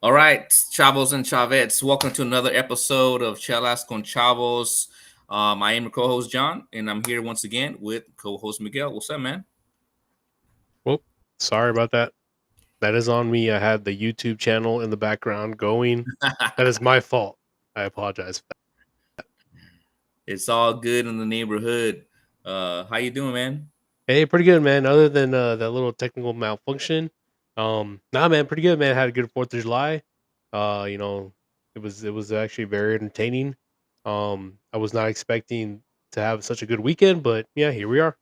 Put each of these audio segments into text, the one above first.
All right, Chavos and Chavets, welcome to another episode of Chelas con Chavos. I am your co-host John, and I'm here once again with co-host Miguel. What's up, man? Well, sorry about that. That is on me. I had the YouTube channel in the background going. That is my fault. I apologize for that. It's all good in the neighborhood. How you doing, man? Hey, pretty good, man. Other than that little technical malfunction, nah, man, pretty good, man. Had a good 4th of July. You know, it was actually very entertaining. I was not expecting to have such a good weekend, but yeah, here we are.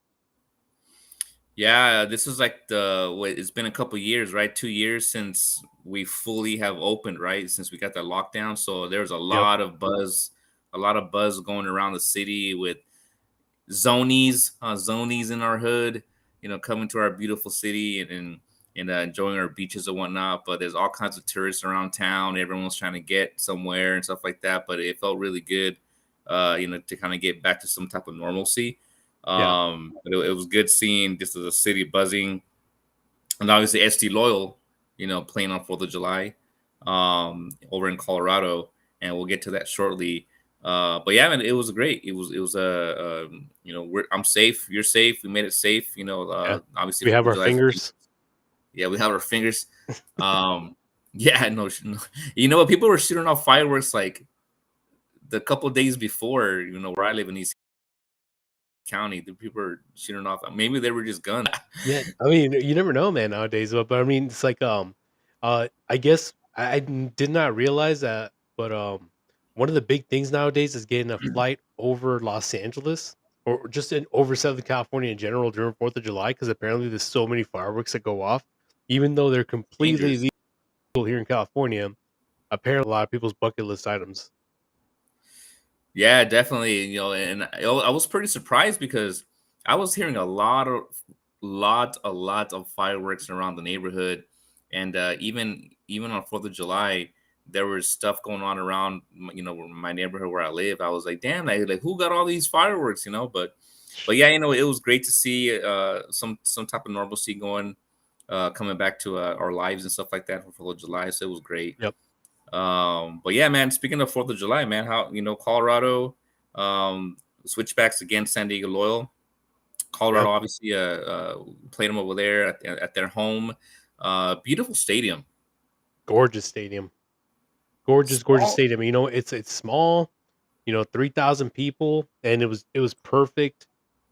Yeah, this is like it's been a couple years, right? 2 years since we fully have opened, right? Since we got that lockdown, so there's Yep. a lot of buzz going around the city with zonies in our hood, coming to our beautiful city and enjoying our beaches and whatnot. But there's all kinds of tourists around town. Everyone's trying to get somewhere and stuff like that. But it felt really good, to kind of get back to some type of normalcy. Yeah. But it was good seeing just the city buzzing, and obviously ST Loyal, playing on 4th of July, over in Colorado, and we'll get to that shortly. But yeah, man, it was great. I'm safe. You're safe. We made it safe. Yeah. Obviously We have 4th of our July is fingers. yeah, we have our fingers. Um, yeah, no, you know what? People were shooting off fireworks like the couple days before. Where I live in East County, the people were shooting off. Maybe they were just guns. Yeah, I mean, you never know, man, nowadays. But I mean, it's like, I guess I did not realize that, but one of the big things nowadays is getting a flight over Los Angeles or just over Southern California in general during 4th of July, because apparently there's so many fireworks that go off, even though they're completely Dangerous. legal here in California. Apparently, a lot of people's bucket list items. Yeah, definitely. And I was pretty surprised because I was hearing a lot of fireworks around the neighborhood, and even on 4th of July, there was stuff going on around my neighborhood where I live. I was like, damn, like who got all these fireworks? But yeah, it was great to see some type of normalcy coming back to our lives and stuff like that for 4th of July. So it was great. Yep. But yeah, man, speaking of 4th of July, man, how Colorado, switchbacks against San Diego Loyal. Yeah. Colorado obviously played them over there at their home. Beautiful stadium. Gorgeous stadium. Gorgeous Small. stadium. It's small. 3,000 people, and it was perfect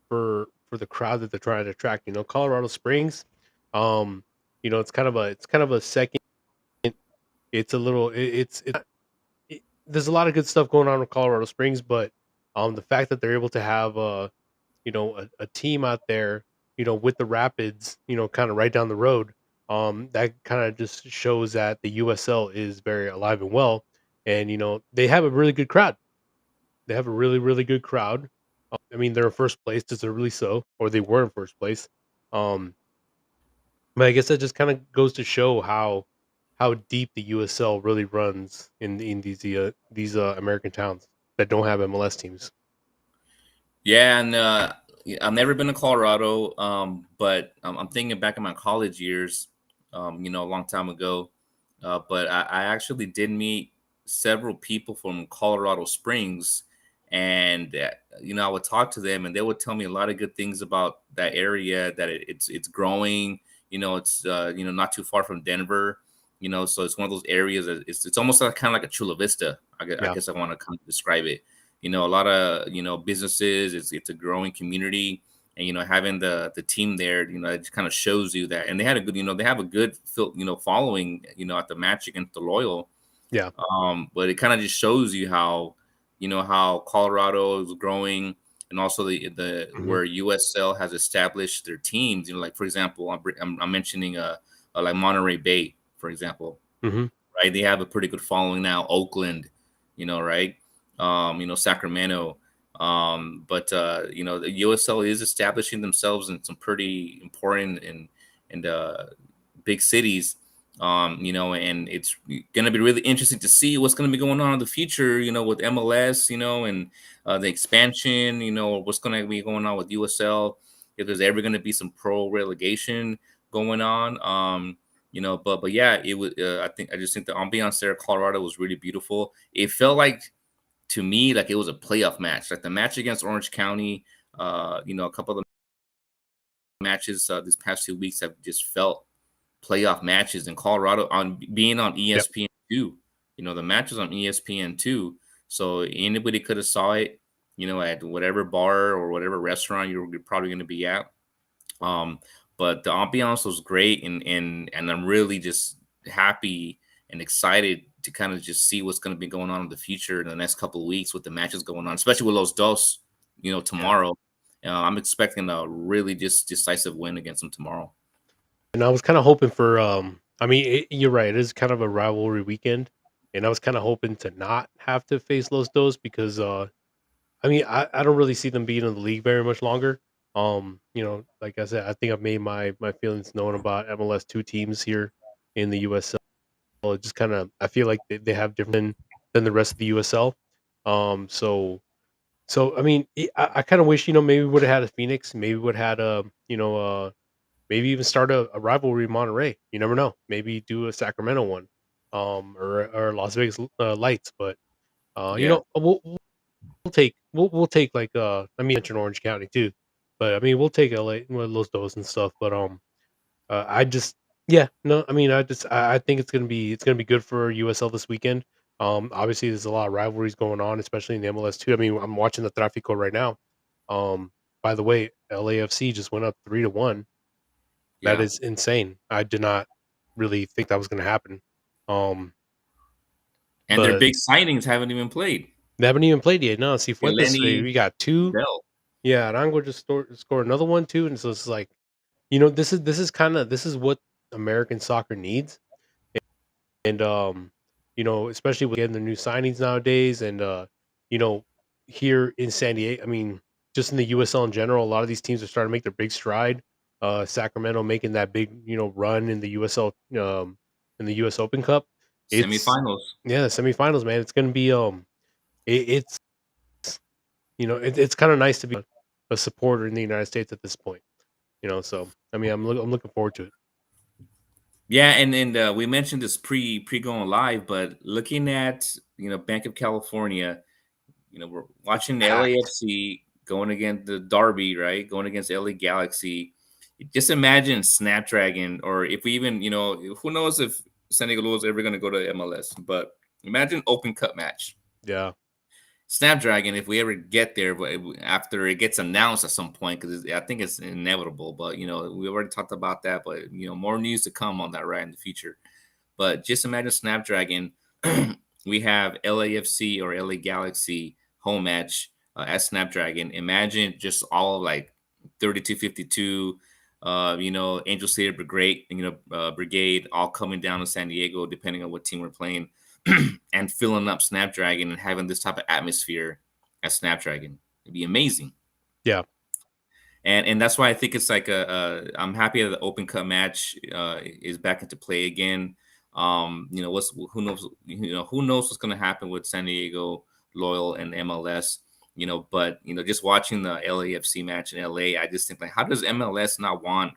for the crowd that they're trying to attract. Colorado Springs, it's kind of a second. It's a little. There's a lot of good stuff going on in Colorado Springs, but the fact that they're able to have a team out there, with the Rapids, kind of right down the road, that kind of just shows that the USL is very alive and well, and they have a really good crowd. They have a really, really good crowd. I mean, they're in first place, deservedly so, or they were in first place. Um, but I guess that just kind of goes to show how deep the USL really runs in these American towns that don't have MLS teams. Yeah, and I've never been to Colorado, but I'm thinking back in my college years, a long time ago. But I actually did meet several people from Colorado Springs, and I would talk to them, and they would tell me a lot of good things about that area. That it's growing. It's not too far from Denver. So it's one of those areas that it's almost like kind of like a Chula Vista. I Yeah. guess I want to kind of describe it. A lot of businesses. It's a growing community, and having the team there, it just kind of shows you that. And they had a good, they have a good following, at the match against the Loyal. Yeah. But it kind of just shows you how Colorado is growing, and also the Hmm. where USL has established their teams. Like for example, I'm mentioning like Monterey Bay, for example, Hmm. right? They have a pretty good following now. Oakland, right? Sacramento. But the USL is establishing themselves in some pretty important and big cities. And it's going to be really interesting to see what's going to be going on in the future, with MLS, and the expansion, what's going to be going on with USL, if there's ever going to be some pro relegation going on. But yeah, it was. I just think the ambiance there at Colorado was really beautiful. It felt like, to me, like it was a playoff match, like the match against Orange County. A couple of the matches these past 2 weeks have just felt playoff matches in Colorado on being on Yep. ESPN2. The matches on ESPN2, so anybody could have saw it. At whatever bar or whatever restaurant you're probably going to be at. Um, but the ambiance was great, and I'm really just happy and excited to kind of just see what's going to be going on in the future in the next couple of weeks with the matches going on, especially with Los Dos, Yeah. tomorrow. I'm expecting a really just decisive win against them tomorrow. And I was kind of hoping for, I mean, you're right. It is kind of a rivalry weekend, and I was kind of hoping to not have to face Los Dos because, I mean, I don't really see them being in the league very much longer. Like I said, I think I've made my feelings known about MLS two teams here in the USL. It just kind of, I feel like they have different than the rest of the USL. So I mean, I kind of wish, maybe we would have had a Phoenix, maybe would have had maybe even start a rivalry in Monterey. You never know. Maybe do a Sacramento one, or Las Vegas Lights. But Yeah, we'll take like, I mean, mention Orange County too, but I mean we'll take LA, well, Los Dos and stuff. But I just, yeah, no, I mean, I think it's gonna be good for USL this weekend. Obviously there's a lot of rivalries going on, especially in the MLS too. I mean, I'm watching the Trafico right now. Um, by the way, LAFC just went up 3-1. That yeah. is insane. I did not really think that was going to happen. Um, And their but big signings haven't even played. they haven't even played yet. No, Cifuentes, Eleni, we got two. Bell. Yeah, Arango just score another one too, and so it's like, this is what American soccer needs. And especially with getting the new signings nowadays, and you know here in San Diego, I mean, just in the USL in general, a lot of these teams are starting to make their big stride. Sacramento making that big, run in the USL, in the US Open Cup. It's Semifinals. Yeah, the semifinals, man. It's gonna be, it's it's kind of nice to be a supporter in the United States at this point. So I mean, I'm looking forward to it. Yeah, and we mentioned this pre going live, but looking at Bank of California, we're It's watching packed. LAFC going against the Derby, right? Going against LA Galaxy. Just imagine Snapdragon, or if we even, who knows if San Diego is ever going to go to MLS, but imagine Open Cup match. Yeah, Snapdragon, if we ever get there, but after it gets announced at some point, because I think it's inevitable. But we already talked about that. But more news to come on that right in the future. But just imagine Snapdragon. We have LAFC or LA Galaxy home match at Snapdragon. Imagine just all of like 3252, Angel City Brigade, Brigade, all coming down to San Diego, depending on what team we're playing, and filling up Snapdragon and having this type of atmosphere at Snapdragon. It'd be amazing. yeah, And that's why I think it's like I'm happy that the Open Cup match is back into play again. Who knows what's going to happen with San Diego Loyal and MLS. But just watching the LAFC match in LA, I just think, like, how does MLS not want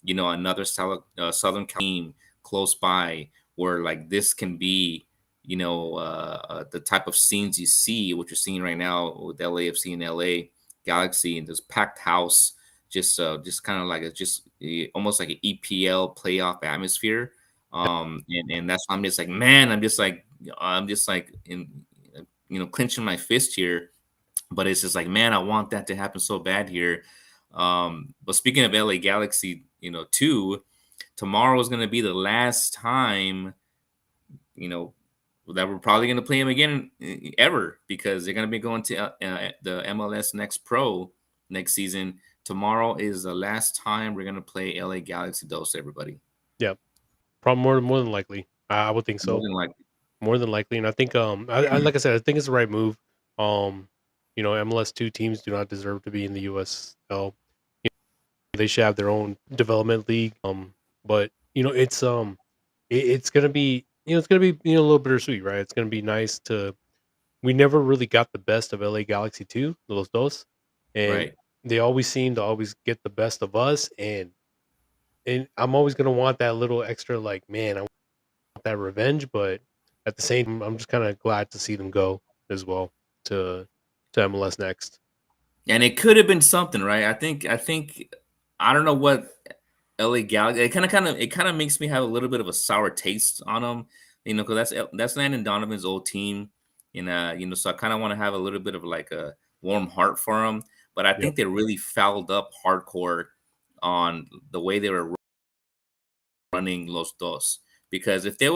another Southern team close by, where like this can be the type of scenes you see, what you're seeing right now with LAFC and LA Galaxy, and this packed house, just kind of like almost like an EPL playoff atmosphere. And that's why I'm just like in clenching my fist here, but it's just like, man, I want that to happen so bad here. But speaking of LA Galaxy, too, tomorrow is going to be the last time, you know, that we're probably going to play him again ever, because they're going to be going to the MLS Next Pro next season. Tomorrow is the last time we're going to play LA Galaxy Dos, everybody. Yeah, probably more than likely. I would think More so. than likely. More than likely, and I think, I like I said, I think it's the right move. Um, MLS two teams do not deserve to be in the USL. They should have their own development league. But it's gonna be it's gonna be a little bittersweet, right? It's gonna be nice to. We never really got the best of LA Galaxy two, Los Dos, and Right. they always seem to always get the best of us, and I'm always gonna want that little extra, like, man, I want that revenge, but at the same time, I'm just kind of glad to see them go as well to MLS next. And it could have been something, right? I think I don't know what LA Galaxy. It kind of makes me have a little bit of a sour taste on them, because that's Landon Donovan's old team, and so I kind of want to have a little bit of like a warm heart for them. But I Yep. think they really fouled up hardcore on the way they were running Los Dos, because if they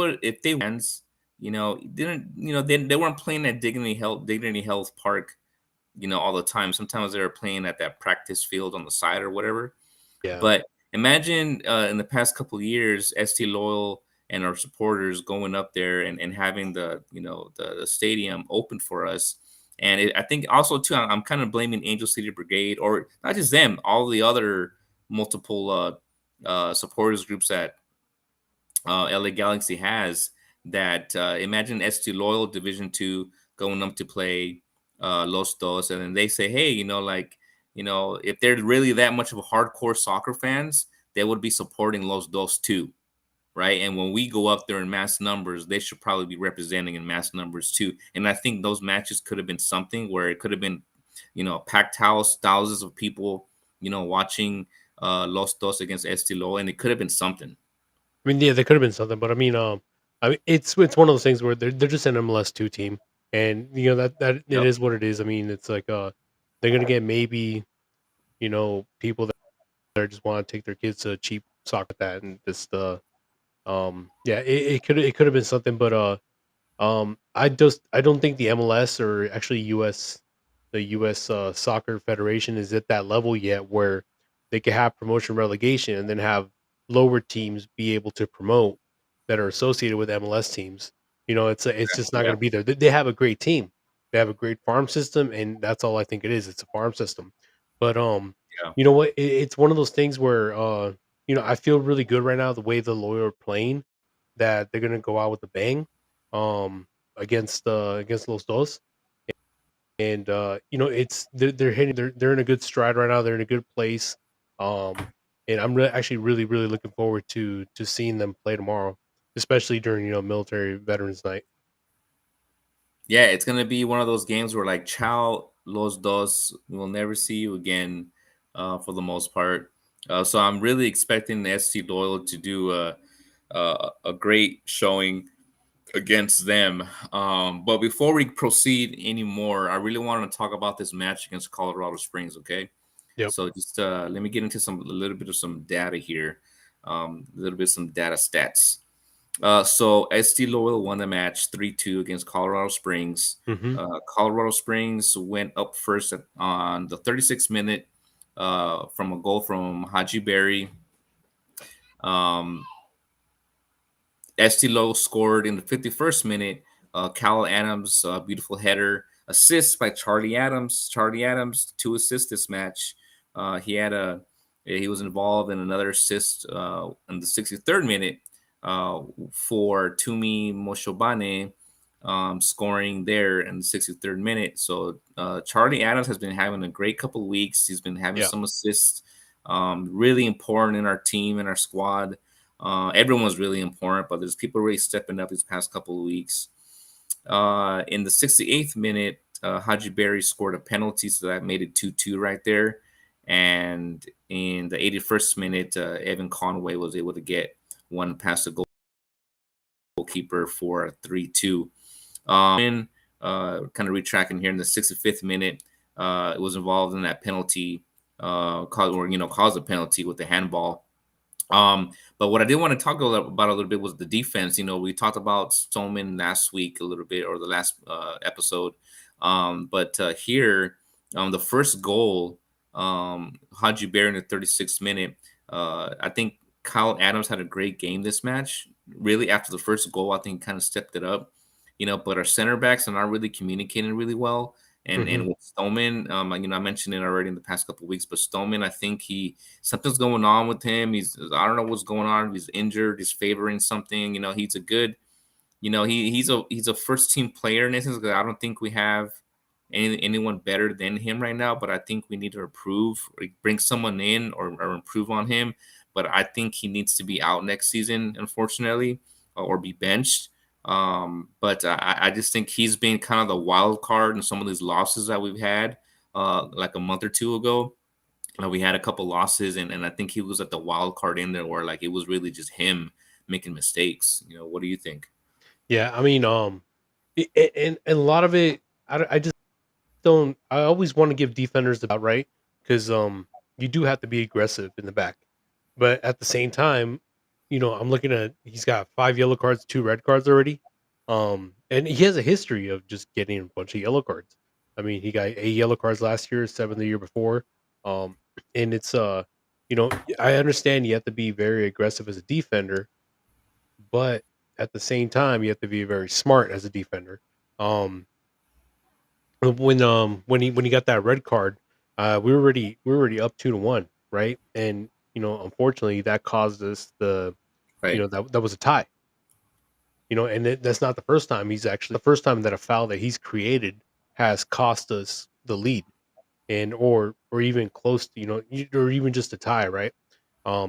fans, didn't they weren't playing at Dignity Health Park, all the time. Sometimes they were playing at that practice field on the side or whatever. Yeah. But imagine in the past couple of years, ST Loyal and our supporters going up there and having the stadium open for us. And I think also too, I'm kind of blaming Angel City Brigade, or not just them, all the other multiple supporters groups that LA Galaxy has. That imagine ST Loyal Division 2 going up to play Los Dos, and then they say, hey, if they're really that much of a hardcore soccer fans, they would be supporting Los Dos too, right? And when we go up there in mass numbers, they should probably be representing in mass numbers too. And I think those matches could have been something where it could have been, a packed house, thousands of people, watching Los Dos against Estilo, and it could have been something. I mean, yeah, they could have been something, but I mean, it's one of those things where they're just an MLS two team, and that it Yep. is what it is. I mean, it's like they're gonna get maybe people that just want to take their kids to a cheap soccer at that, and just yeah, it could have been something, but I don't think the MLS or actually the US Soccer Federation is at that level yet where they could have promotion relegation and then have lower teams be able to promote that are associated with MLS teams. It's just not going Yeah. to be there. They have a great team. They have a great farm system, and that's all I think it is. It's a farm system. But Yeah. you know what? It's one of those things where I feel really good right now the way the Loyal are playing, that they're gonna go out with a bang, against Los Dos, and it's they're in a good stride right now. They're in a good place, um, and I'm actually really looking forward to seeing them play tomorrow, especially during Military Veterans Night. Yeah, it's gonna be one of those games where like ciao los dos, we'll never see you again, for the most part. So I'm really expecting the SC Loyal to do a great showing against them. But before we proceed anymore, I really want to talk about this match against Colorado Springs. Okay, Yep. so just let me get into a little bit of some data here, a little bit of some data stats. So ST Loyal won the match 3-2 against Colorado Springs. Hmm. Colorado Springs went up first on the 36th minute from a goal from Haji Berry. Um, Estilo scored in the 51st minute. Cal Adams, beautiful header. Assist by Charlie Adams. Charlie Adams, 2 assists this match. He was involved in another assist in the 63rd minute for Tumi Moshobane, scoring there in the 63rd minute. So Charlie Adams has been having a great couple of weeks. He's been having Yeah. some assists, really important in our team and our squad. Everyone's really important, but there's people really stepping up these past couple of weeks. In the 68th minute, Haji Berry scored a penalty, so that made it 2-2 right there. And in the 81st minute, Evan Conway was able to get one past the goalkeeper for a 3-2. Kind of retracking here in the 65th minute, it was involved in that penalty, caused a penalty with the handball. But what I did want to talk about a little bit was the defense. We talked about Stoneman last week a little bit, or the last episode. But here, the first goal, Haji Bear in the 36th minute, I think Kyle Adams had a great game this match. Really, after the first goal, I think kind of stepped it up. But our center backs are not really communicating really well. And Mhm. with Stoneman, I mentioned it already in the past couple of weeks, but Stoneman, I think he something's going on with him. I don't know what's going on. He's injured. He's favoring something. He's a good he's a first team player in essence. 'Cause I don't think we have anyone better than him right now. But I think we need to improve, or bring someone in, or improve on him. But I think he needs to be out next season, unfortunately, or be benched. But I just think he's been kind of the wild card in some of these losses that we've had, like a month or two ago. We had a couple losses, and I think he was at the wild card in there, where like it was really just him making mistakes. What do you think? Yeah, I mean, and a lot of it, I just don't. I always want to give defenders the right because you do have to be aggressive in the back, but at the same time, I'm looking at he's got 5 yellow cards, 2 red cards already, and he has a history of just getting a bunch of yellow cards. I mean, he got 8 yellow cards last year, 7 the year before, and it's I understand you have to be very aggressive as a defender, but at the same time, you have to be very smart as a defender. Um, when he got that red card, we were already up 2-1, right? And unfortunately, that caused us Right. that was a tie. And that's not the first time. He's actually the first time that a foul that he's created has cost us the lead, and or even close to or even just a tie, right?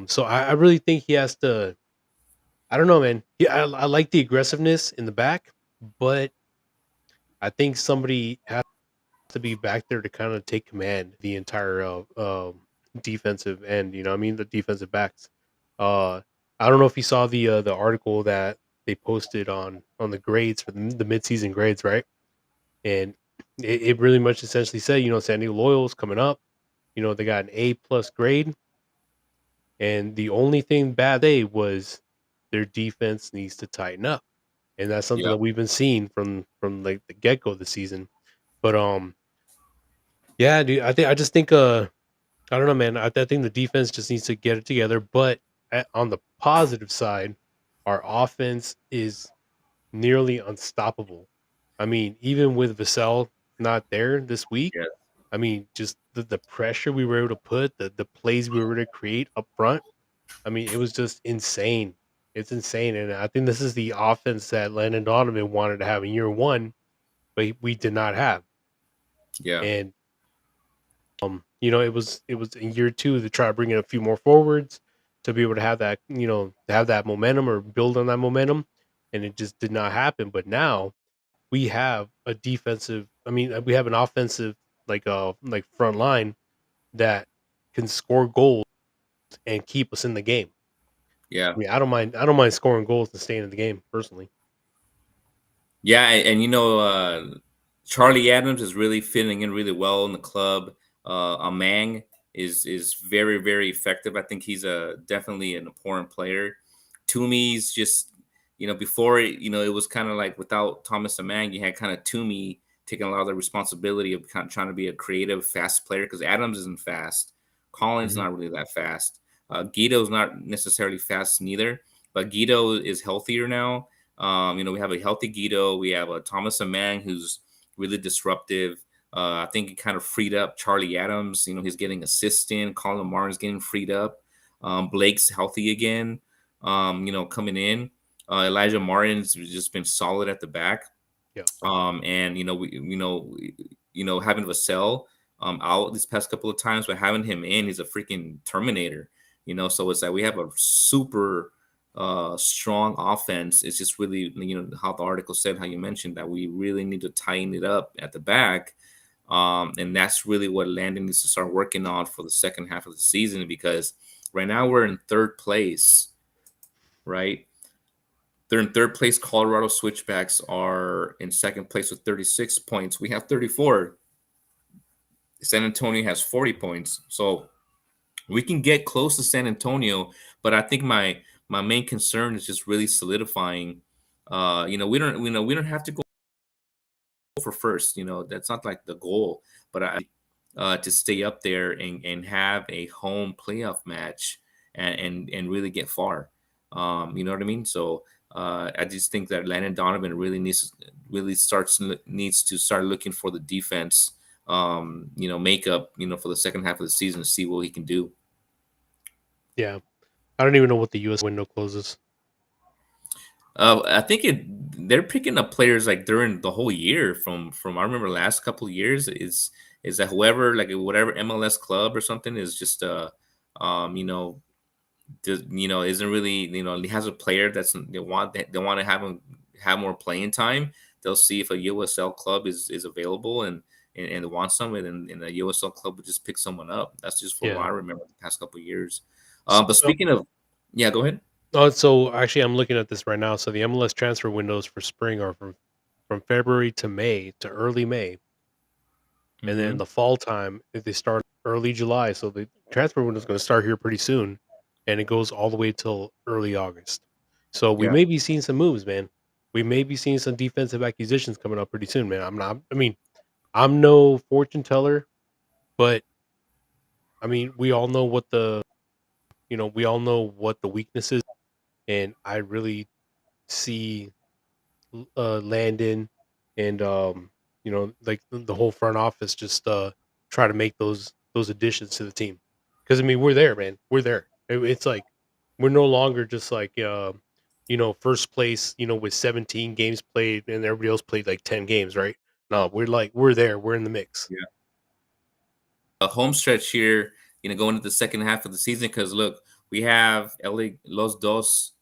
So I really think he has to. I don't know, man. Yeah, I like the aggressiveness in the back, but I think somebody has to be back there to kind of take command the entire defensive end. I mean the defensive backs. Uh, I don't know if you saw the article that they posted on the grades for the midseason grades, right? And it really much essentially said, San Diego Loyal's coming up. They got an A+ grade, and the only thing bad they was their defense needs to tighten up, and that's something Yeah. that we've been seeing from like the get go of the season. But yeah, dude, I just think I don't know, man. I think the defense just needs to get it together. But on the positive side, our offense is nearly unstoppable. I mean, even with Vassell not there this week, Yeah. I mean, just the pressure we were able to put, the plays we were able to create up front. I mean, it was just insane. It's insane, and I think this is the offense that Landon Donovan wanted to have in year one, but we did not have. Yeah. And it was in year two to try to bring in a few more forwards to be able to have that, to have that momentum or build on that momentum, and it just did not happen. But now we have a defensive. I mean, we have an offensive like front line that can score goals and keep us in the game. I Yeah. mean, I don't mind scoring goals and staying in the game personally. Yeah, and Charlie Adams is really fitting in really well in the club. Amang is very very effective. I think he's a definitely an important player. Toomey's just before it was kind of like without Thomas Amang, you had kind of Toomey taking a lot of the responsibility of kind of trying to be a creative, fast player because Adams isn't fast. Collins Mhm. not really that fast. Guido's not necessarily fast neither, but Guido is healthier now. We have a healthy Guido. We have a Thomas Amang who's really disruptive. I think it kind of freed up Charlie Adams. He's getting assistant. Colin Martin's getting freed up. Blake's healthy again. Coming in. Elijah Martin's just been solid at the back. Yeah. And having Vassell out these past couple of times, but having him in, he's a freaking Terminator. So it's like we have a super strong offense. It's just really how the article said, how you mentioned that we really need to tighten it up at the back. And that's really what Landon needs to start working on for the second half of the season, because right now we're in third place, right? They're in third place. Colorado Switchbacks are in second place with 36 points. We have 34. San Antonio has 40 points. So we can get close to San Antonio, but I think my main concern is just really solidifying. We don't have to go for first. That's not like the goal, but I to stay up there and have a home playoff match and really get far. You know what I mean? So I just think that Landon Donovan needs to start looking for the defense, makeup, for the second half of the season to see what he can do. Yeah. I don't even know what the US window closes. I think they're picking up players like during the whole year from I remember last couple of years is that whoever like whatever MLS club or something is just um you know isn't really he has a player that's they want to have him have more playing time. They'll see if a USL club is available and wants someone, and the USL club would just pick someone up. That's just for what Yeah. I remember the past couple of years. But So, speaking of, yeah, go ahead. so actually, I'm looking at this right now. So the MLS transfer windows for spring are from February to May to early May, and then Hmm. the fall time they start early July. So the transfer window is going to start here pretty soon, and it goes all the way till early August. So we Yeah. may be seeing some moves, man. We may be seeing some defensive acquisitions coming up pretty soon, man. I'm not. I mean, I'm no fortune teller, but I mean, we all know what the weakness is, and I really see Landon and like the whole front office just try to make those additions to the team. Because I mean, we're there, man. We're there. It's like we're no longer just like first place, with 17 games played, and everybody else played like 10 games, right? No, we're there. We're in the mix. A home stretch here, going into the second half of the season. Because look, we have LA Los Dos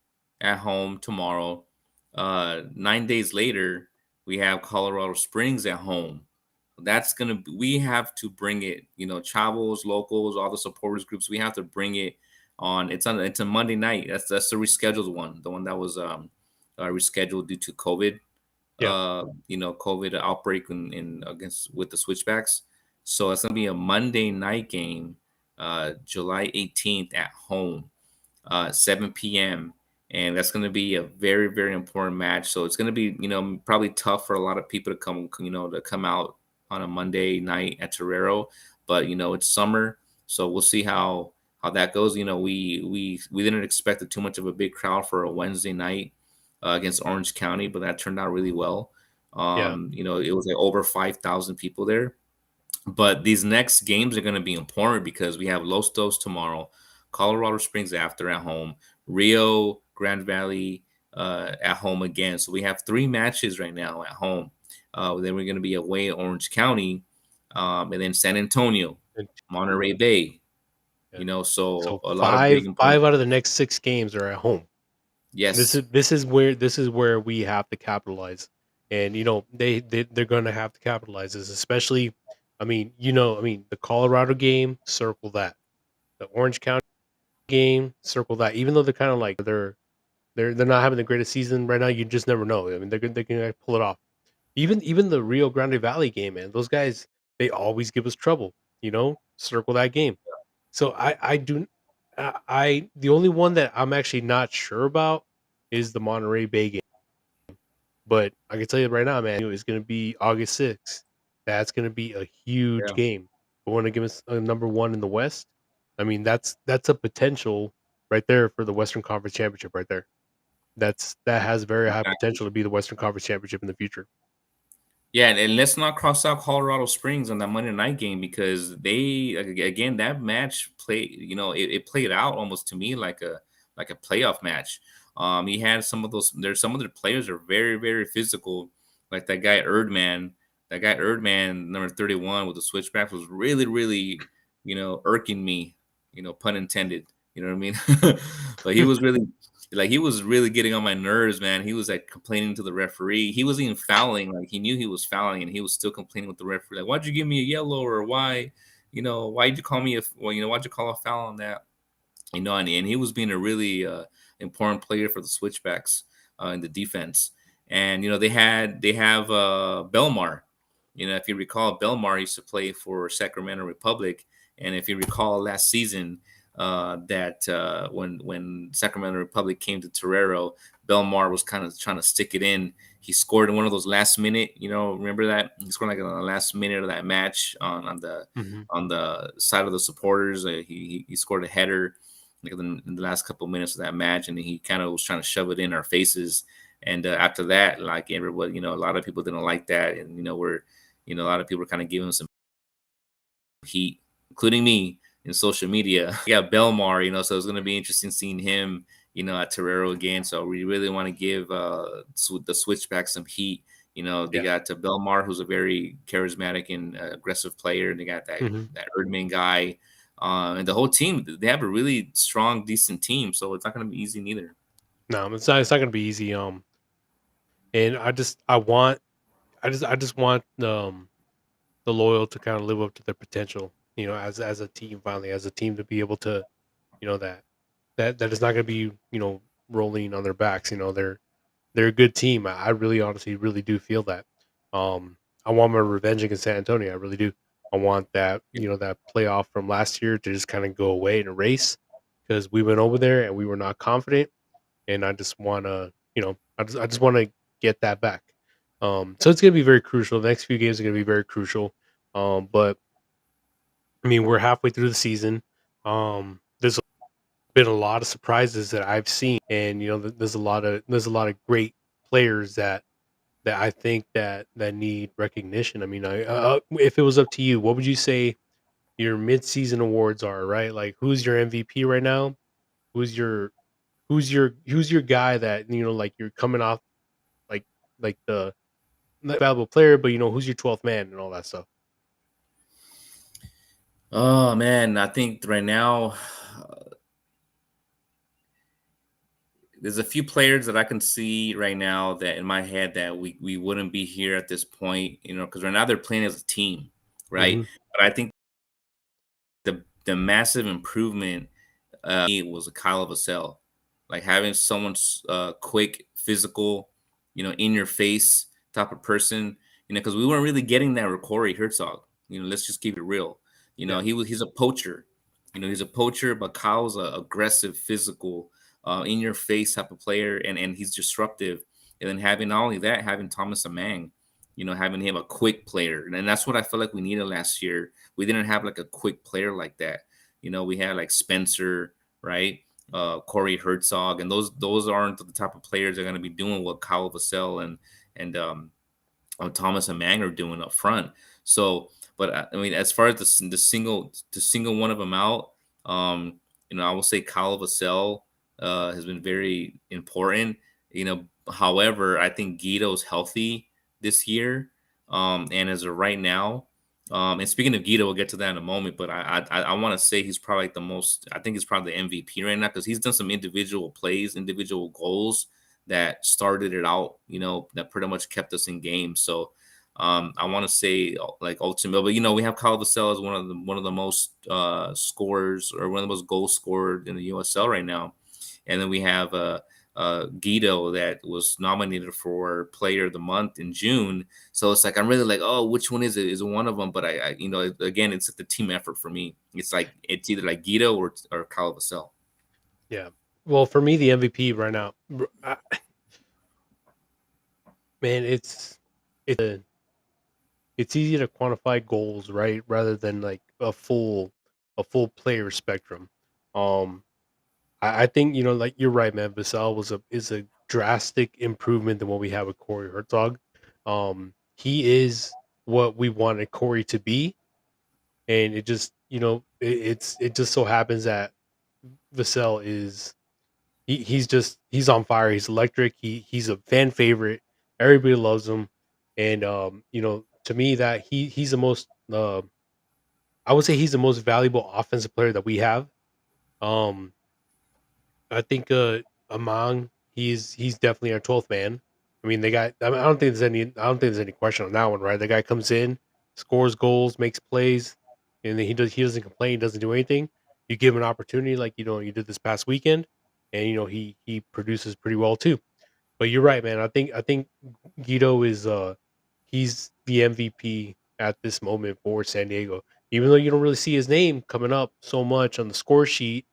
at home tomorrow. 9 days later, we have Colorado Springs at home. We have to bring it. Chavos, locals, all the supporters groups. We have to bring it on. It's a Monday night. That's the rescheduled one, the one that was rescheduled due to COVID Yeah, COVID outbreak in against with the Switchbacks. So it's gonna be a Monday night game, July 18th at home, 7 p.m. And that's going to be a very, very important match. So it's going to be, probably tough for a lot of people to come out on a Monday night at Torero. But it's summer, so we'll see how that goes. We didn't expect too much of a big crowd for a Wednesday night against Orange County, but that turned out really well. yeah, It was like over 5,000 people there. But these next games are going to be important because we have Los Dos tomorrow, Colorado Springs after at home, Rio Grande Valley at home again. So we have three matches right now at home. Then we're going to be away at Orange County, and then San Antonio, and, Monterey Bay. yeah. So So a lot of big five important. out of the next 6 games are at home. Yes. This is where we have to capitalize, and they're going to have to capitalize this, especially. I mean, the Colorado game, circle that. The Orange County game, circle that. Even though they're kind of like they're not having the greatest season right now, you just never know. I mean, they can pull it off. Even the Rio Grande Valley game, man. Those guys, they always give us trouble. Circle that game. So I do the only one that I'm actually not sure about is the Monterey Bay game. But I can tell you right now, man, it's going to be August 6th. That's going to be a huge Yeah. game. We want to give us a number one in the West. I mean, that's a potential right there for the Western Conference Championship right there. That has very high Exactly. potential to be the Western Conference Championship in the future. Yeah, and let's not cross out Colorado Springs on that Monday night game because again that match it played out almost to me like a playoff match. He had some of those. There's some of the players are very very physical, like that guy Erdman. That guy Erdman, number 31 with the switchback, was really really irking me. Pun intended. You know what I mean? But he was really getting on my nerves, man. He was like complaining to the referee. He wasn't even fouling. Like he knew he was fouling, and he was still complaining with the referee. Like, why'd you give me a yellow, or why'd you call me why'd you call a foul on that? And he was being a really important player for the switchbacks in the defense. And they have Belmar. If you recall, Belmar used to play for Sacramento Republic, and if you recall last season, that when Sacramento Republic came to Torero, Belmar was kind of trying to stick it in. He scored in one of those last minute, remember that he scored like in the last minute of that match on the Hmm. side of the supporters. He scored a header. like in the last couple of minutes of that match, and he kind of was trying to shove it in our faces. And after that, like everybody, a lot of people didn't like that, and a lot of people were kind of giving him some heat, including me in social media. Yeah, Belmar, so it's going to be interesting seeing him, at Torero again. So we really want to give the Switchback some heat. They Yeah. got Belmar, who's a very charismatic and aggressive player, and they got that Mhm. that Erdman guy, and the whole team. They have a really strong, decent team, so it's not going to be easy neither. No, it's not gonna be easy. And I just want the loyal to kind of live up to their potential. As a team, finally, as a team to be able to, that is not gonna be rolling on their backs. They're a good team. I really, honestly, really do feel that. I want my revenge against San Antonio. I really do. I want that, that playoff from last year to just kind of go away and erase because we went over there and we were not confident. And I just want to, I just want to get that back. So it's going to be very crucial. The next few games are going to be very crucial. But I mean, we're halfway through the season. There's been a lot of surprises that I've seen, and there's a lot of great players that I think that need recognition. I mean, if it was up to you, what would you say your mid-season awards are? Right, like who's your MVP right now? Who's your who's your guy that like you're coming off like the valuable player, but who's your 12th man and all that stuff. Oh man, I think right now there's a few players that I can see right now that in my head that we wouldn't be here at this point, because right now they're playing as a team, right? Hmm. But I think the massive improvement was a Kyle of a cell, like having someone quick, physical, in your face type of person, because we weren't really getting that with Corey Herzog. Let's just keep it real. Yeah, He's a poacher. He's a poacher, but Kyle's a aggressive, physical, in your face type of player, and he's disruptive. And then having not only that, having Thomas Amang, having him a quick player, and that's what I feel like we needed last year. We didn't have like a quick player like that. We had like Spencer, right? Corey Herzog, and those aren't the type of players that are going to be doing what Kyle Vassell and Thomas and Mang are doing up front. So, but I mean, as far as the single one of them out, I will say Kyle Vassell has been very important. However, I think Guido's healthy this year, and as of right now, and speaking of Guido, we'll get to that in a moment. But I want to say he's probably like the most. I think he's probably the MVP right now because he's done some individual plays, individual goals that started it out. That pretty much kept us in games. So I want to say like ultimate, but we have Kyle Vassell as one of the most scorers or one of the most goals scored in the USL right now, and then we have Guido that was nominated for Player of the Month in June. So it's like I'm really like, oh, which one is it? Is it one of them? But again, it's like the team effort for me. It's like it's either like Guido or Kyle Vassell. yeah. Well, for me, the MVP right now, man, it's easy to quantify goals, right, rather than like a full player spectrum. Um, I think like you're right, man. Vassell is a drastic improvement than what we have with Corey Herzog. He is what we wanted Corey to be, and it just it just so happens that Vassell is he's on fire. He's electric. He's a fan favorite. Everybody loves him, and to me that he's the most. I would say he's the most valuable offensive player that we have. Um, I think Among he's definitely our 12th man. I mean, I don't think there's any question on that one, right? The guy comes in, scores goals, makes plays, and then he doesn't complain, he doesn't do anything. You give him an opportunity like you did this past weekend, and he produces pretty well too. But you're right, man. I think Guido is he's the MVP at this moment for San Diego. Even though you don't really see his name coming up so much on the score sheet,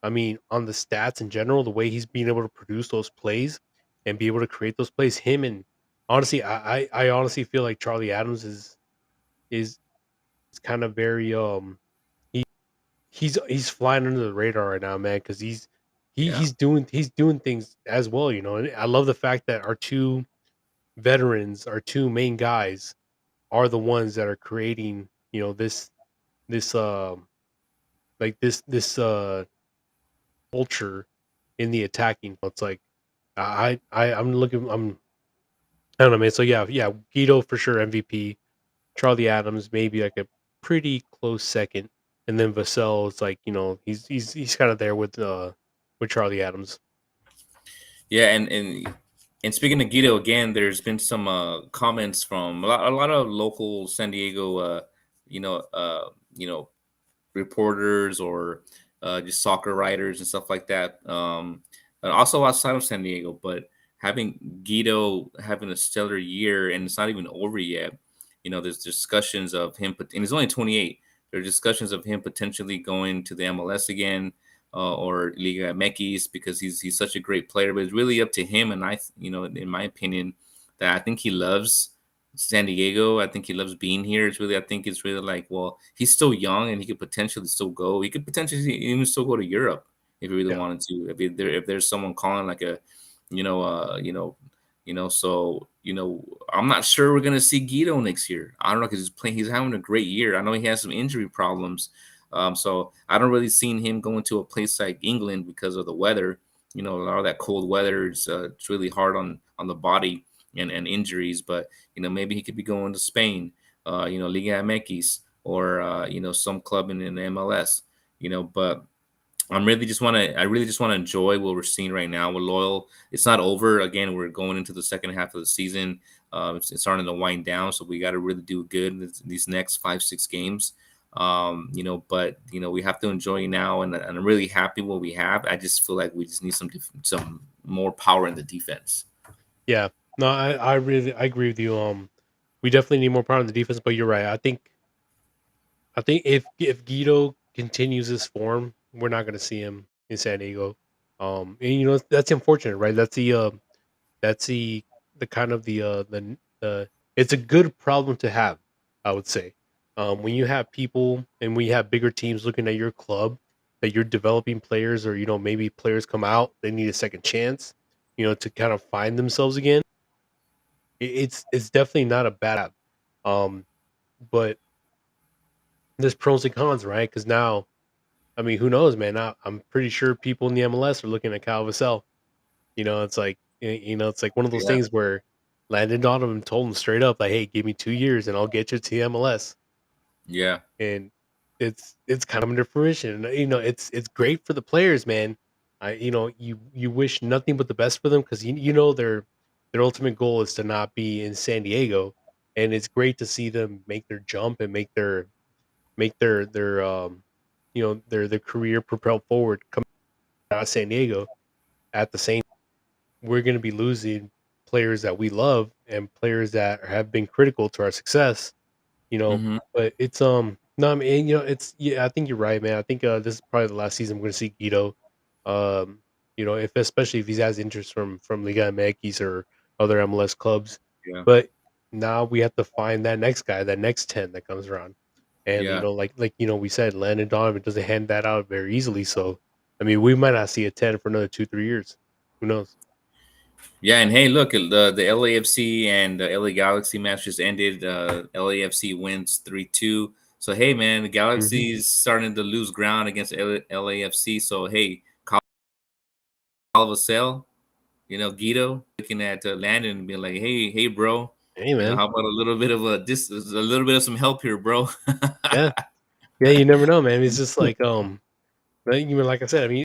I mean, on the stats in general, the way he's being able to produce those plays and be able to create those plays, him and honestly, I honestly feel like Charlie Adams is kind of very he's flying under the radar right now, man, because Yeah. he's doing things as well, you know. And I love the fact that our two veterans, our two main guys, are the ones that are creating, you know, this like this culture in the attacking. It's like I'm looking. I don't know, man. So yeah, Guido for sure MVP. Charlie Adams maybe like a pretty close second, and then Vassell is like, you know, he's kind of there with Charlie Adams. Yeah, and speaking of Guido again, there's been some comments from a lot of local San Diego, you know, you know, reporters or just soccer writers and stuff like that. And also outside of San Diego, but having Guido having a stellar year and it's not even over yet. You know, there's discussions of him, and he's only 28. There are discussions of him potentially going to the MLS again or Liga MX because he's such a great player. But it's really up to him, and you know, in my opinion, that I think he loves San Diego. I think he loves being here. I think it's really like, well, he's still young and he could potentially still go. He could potentially even still go to Europe if he really Yeah, wanted to. If there's someone calling like a, you know, so I'm not sure we're gonna see Guido next year. I don't know because he's playing. He's having a great year. I know he has some injury problems. So I don't really see him going to a place like England because of the weather. You know, a lot of that cold weather is it's really hard on the body and injuries. But maybe he could be going to Spain, Liga MX, or some club in the MLS. But I really just want to enjoy what we're seeing right now with Loyal. It's not over. Again, we're going into the second half of the season. It's starting to wind down, so we got to really do good in these next 5-6 games. But we have to enjoy now, and I'm really happy what we have. I just feel like we just need some more power in the defense. yeah. No, I agree with you. We definitely need more power on the defense, but you're right. I think if Guido continues this form, we're not going to see him in San Diego. And you know that's unfortunate, right? That's the kind of the it's a good problem to have, I would say. When you have people and when you have bigger teams looking at your club that you're developing players, or you know, maybe players come out, they need a second chance, you know, to kind of find themselves again. It's definitely not a bad app. But there's pros and cons, right? Because now, I mean, who knows, man? I'm pretty sure people in the MLS are looking at Cal Vassell. You know, it's like it's like one of those Yeah, things where Landon Donovan told him straight up, like, "Hey, give me 2 years and I'll get you to the MLS." yeah, And it's kind of under fruition. And, you know, it's great for the players, man. You wish nothing but the best for them because you know their ultimate goal is to not be in San Diego, and it's great to see them make their jump and make their their career propel forward coming out of San Diego. At the same, we're going to be losing players that we love and players that have been critical to our success, you know. hmm But it's no, I mean, you know, it's yeah, I think you're right, man. I think this is probably the last season we're going to see Guido. Um, you know, if especially if he has interest from Liga MX or other MLS clubs. yeah, But now we have to find that next guy, that next 10 that comes around. And you yeah. know, like you know, we said Landon Donovan doesn't hand that out very easily. So I mean, we might not see a 10 for another 2-3 years. Who knows? Yeah, and hey, look, the LAFC and the LA Galaxy match just ended. LAFC wins 3-2. So hey, man, the Hmm. Galaxy's starting to lose ground against LAFC. So hey, Calvasel, Guido looking at Landon and being like, hey, bro, Hey, man. how about a little bit of a little bit of some help here, bro? Yeah, yeah. You never know, man. It's just like you know, like I said, I mean,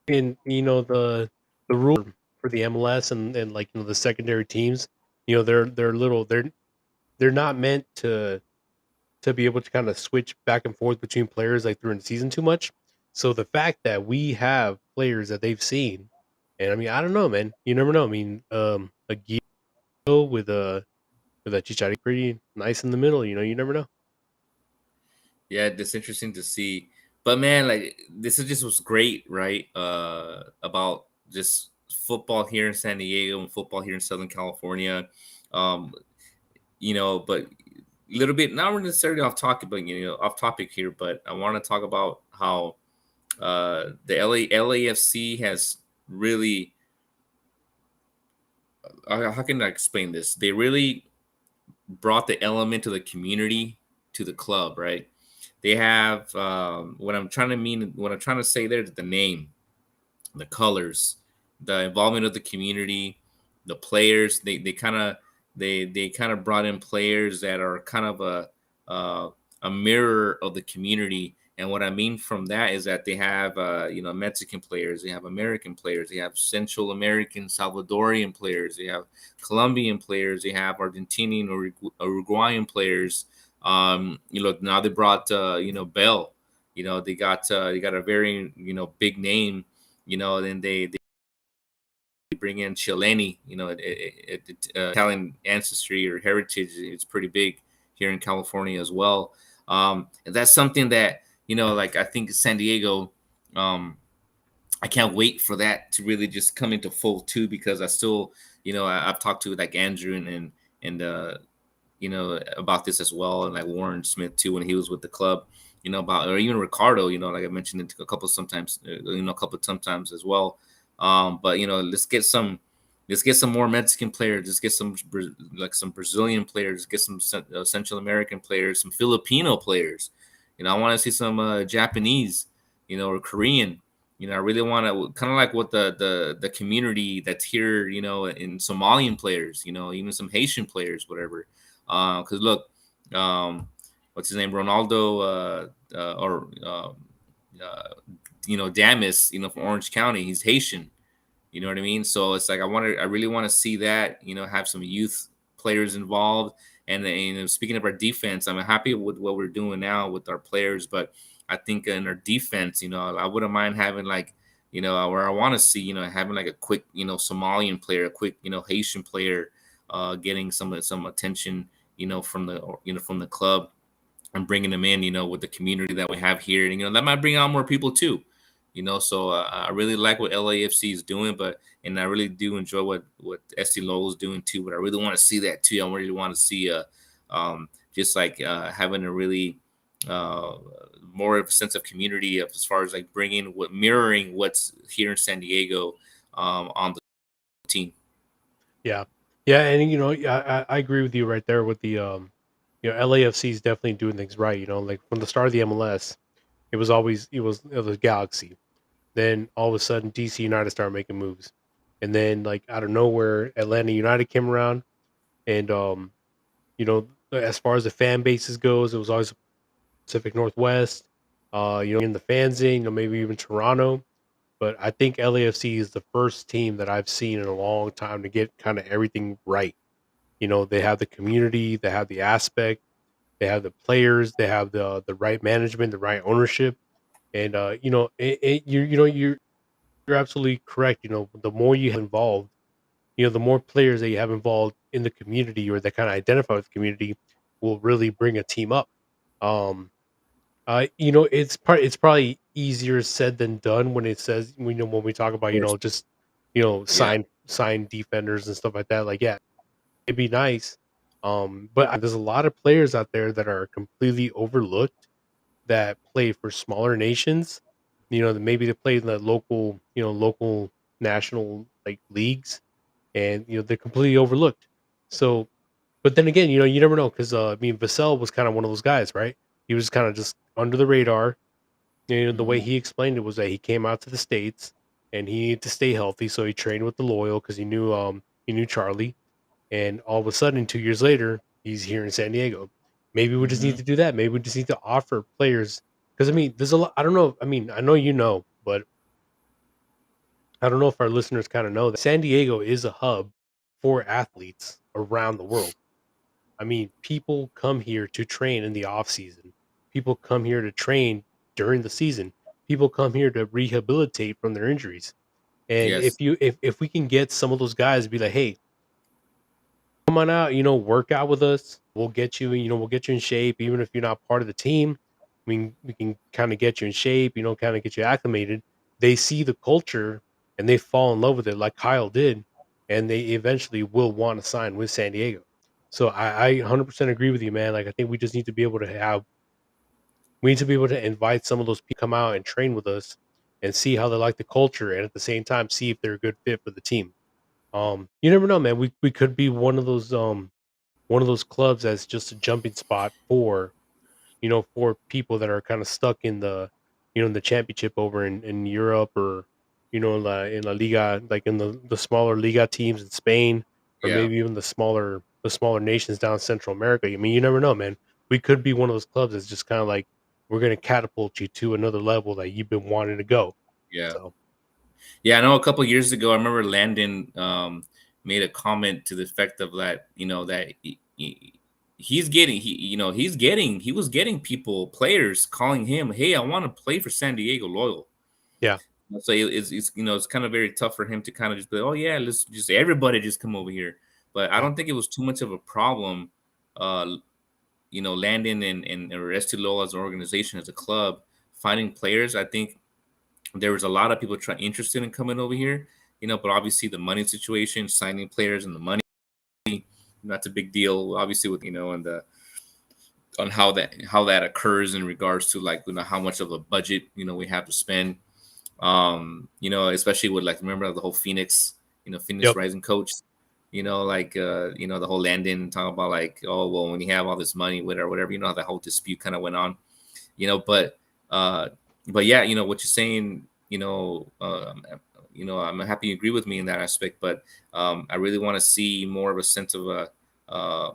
and you know the rule for the MLS and like you know the secondary teams, you know they're not meant to be able to kind of switch back and forth between players like during the season too much. So the fact that we have players that they've seen, and I mean I don't know, man. You never know. I mean, a Guido with a Chicharito pretty nice in the middle. You know, you never know. Yeah, that's interesting to see. But man, like this is just was great, right? About just football here in San Diego and football here in Southern California. Um, but a little bit not necessarily off topic, but off topic here, but I want to talk about how the LAFC has really how can I explain this? They really brought the element of the community to the club, right? They have what I'm trying to say there is the name, the colors, the involvement of the community, the players. They kind of brought in players that are kind of uh, a mirror of the community. And what I mean from that is that they have Mexican players, they have American players, they have Central American, Salvadorian players, they have Colombian players, they have Argentinian or Uruguayan players. Now they brought Bell. They got a very big name, then they bring in Chileni, Italian ancestry or heritage. It's pretty big here in California as well. And that's something that, like I think San Diego, I can't wait for that to really just come into full too, because I still, I've talked to like Andrew and about this as well, and like Warren Smith too when he was with the club, about, or even Ricardo, like I mentioned it a couple sometimes, a couple sometimes as well. But let's get some more Mexican players. Let's get some Brazilian players. Get some Central American players, some Filipino players. I want to see some Japanese, or Korean. I really want to kind of like what the community that's here, in Somalian players, even some Haitian players, whatever. Because look, what's his name, Ronaldo, or Damis, from Orange County, he's Haitian. You know what I mean? So it's like I really want to see that, have some youth players involved. And speaking of our defense, I'm happy with what we're doing now with our players, but I think in our defense, I wouldn't mind having like, where I want to see, having like a quick, Somalian player, a quick, Haitian player, getting some attention, from the club, and bringing them in, with the community that we have here, and that might bring out more people too. So I really like what LAFC is doing, and I really do enjoy what SC Lowell is doing too. But I really want to see that too. I really want to see just like having a really more of a sense of community as far as like mirroring what's here in San Diego, on the team. Yeah, yeah, and yeah, I agree with you right there with the LAFC is definitely doing things right. Like from the start of the MLS, it was Galaxy. Then all of a sudden, DC United started making moves, and then like out of nowhere, Atlanta United came around, and as far as the fan bases goes, it was always Pacific Northwest. In the fans in, maybe even Toronto. But I think LAFC is the first team that I've seen in a long time to get kind of everything right. They have the community, they have the aspect, they have the players, they have the right management, the right ownership, and you're absolutely correct. The more you have involved, the more players that you have involved in the community or that kind of identify with the community will really bring a team up. Um, it's probably easier said than done when it says when we talk about Of course. just Yeah. sign defenders and stuff like that. Like, yeah, it'd be nice. But there's a lot of players out there that are completely overlooked that play for smaller nations. That maybe they play in the local national like leagues, and they're completely overlooked. So, but then again, you never know because I mean, Vassell was kind of one of those guys, right? He was kind of just under the radar. The way Hmm. he explained it was that he came out to the states and he needed to stay healthy, so he trained with the loyal because he knew Charlie, and all of a sudden 2 years later he's here in San Diego. Maybe we just need Hmm. to do that. Maybe we just need to offer players because I mean, there's a lot. I don't know. I mean, I know but I don't know if our listeners kind of know that San Diego is a hub for athletes around the world. I mean, people come here to train in the off season. People come here to train during the season. People come here to rehabilitate from their injuries. And Yes. if we can get some of those guys to be like, hey, come on out, work out with us. We'll get you in shape, even if you're not part of the team. I mean, we can kind of get you in shape, kind of get you acclimated. They see the culture and they fall in love with it, like Kyle did, and they eventually will want to sign with San Diego. So I 100% agree with you, man. Like I think we just need to be able to have We need to be able to invite some of those people to come out and train with us and see how they like the culture, and at the same time see if they're a good fit for the team. You never know, man. We could be one of those clubs that's just a jumping spot for, for people that are kind of stuck in in the championship over in Europe, or in La Liga, like in the smaller Liga teams in Spain, or Yeah, maybe even the smaller nations down in Central America. I mean, you never know, man. We could be one of those clubs that's just kind of like, we're going to catapult you to another level that you've been wanting to go. yeah. So Yeah, I know a couple years ago, I remember Landon made a comment to the effect of that, that he's getting, he was getting players calling him, hey, I want to play for San Diego Loyal. yeah, So it's kind of very tough for him to kind of just be, oh yeah, let's just everybody just come over here. But I yeah, don't think it was too much of a problem. Uh, Landon and Estilo as an organization, as a club, finding players. I think there was a lot of people interested in coming over here, but obviously the money situation, signing players, and the money, that's a big deal. Obviously, with and the on how that occurs in regards to, like, how much of a budget we have to spend. Especially with, like, remember the whole Phoenix, Phoenix yep, Rising coach, like, the whole Landon talking about, like, oh well, when you have all this money, whatever, how the whole dispute kind of went on, but uh yeah, what you're saying, I'm happy you agree with me in that aspect, but I really want to see more of a sense of uh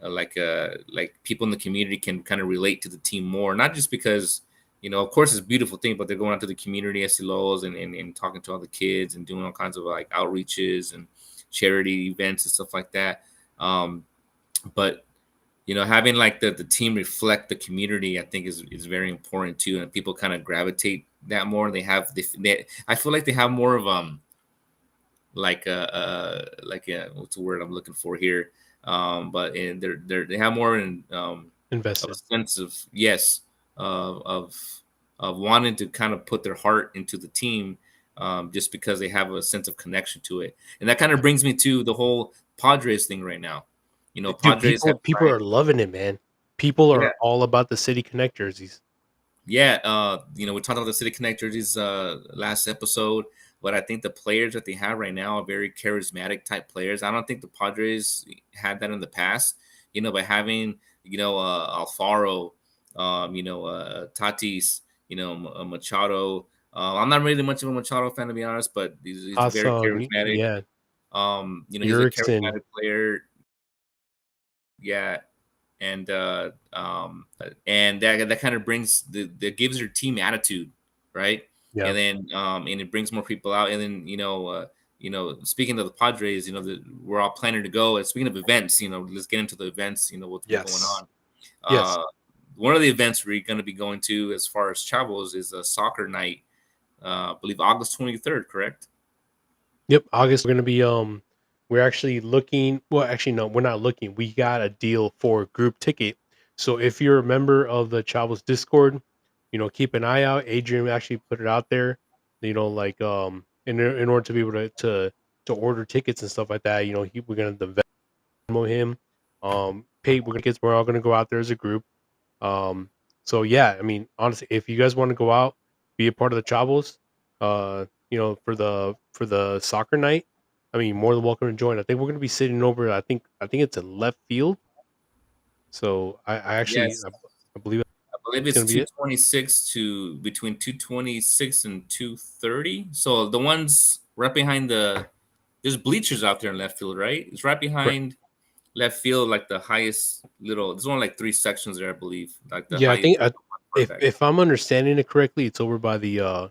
like people in the community can kind of relate to the team more, not just because, of course it's a beautiful thing, but they're going out to the community SLOs and talking to all the kids and doing all kinds of, like, outreaches and charity events and stuff like that. But having, like, the team reflect the community, I think is very important too, and people kind of gravitate that more. I feel like they have more of like a, what's the word I'm looking for here, but and they have more of a invested. sense of, yes, of wanting to kind of put their heart into the team, just because they have a sense of connection to it. And that kind of brings me to the whole Padres thing right now. Dude, Padres have people signed. are loving it, man. People Yeah, are all about the City Connect jerseys. yeah. We talked about the City Connect jerseys last episode, but I think the players that they have right now are very charismatic type players. I don't think the Padres had that in the past. By having, Alfaro, Tatis, Machado. I'm not really much of a Machado fan, to be honest, but he's very Awesome, charismatic. yeah, He's a Erickson, charismatic player. Yeah, and that kind of brings that gives your team attitude, right? yeah, And it brings more people out. And then, speaking of the Padres, we're all planning to go. And speaking of events, let's get into the events. What's been going yes, on. yes. Uh, one of the events we're going to be going to, as far as Chavos, is a soccer night. I believe August 23rd, correct? Yep, August, we're gonna be, we're actually looking, well, actually, no, we're not looking. We got a deal for a group ticket. So if you're a member of the Chavos Discord, keep an eye out. Adrian actually put it out there, like, in order to be able to order tickets and stuff like that, we're gonna Venmo him, pay, we're gonna kids, we're all gonna go out there as a group. Um, so yeah, I mean, honestly, if you guys want to go out, be a part of the Chavos, for the soccer night, I mean, more than welcome to join. I think we're gonna be sitting over. I think it's in left field. So I actually Yes. I believe I believe it's it's gonna be it. 226 to between 226 and 230. So the ones right behind there's bleachers out there in left field, right? It's right Correct. behind left field, like the highest little. There's only like three sections there, I believe. Like the Yeah, I highest think front back. if I'm understanding it correctly, it's over by the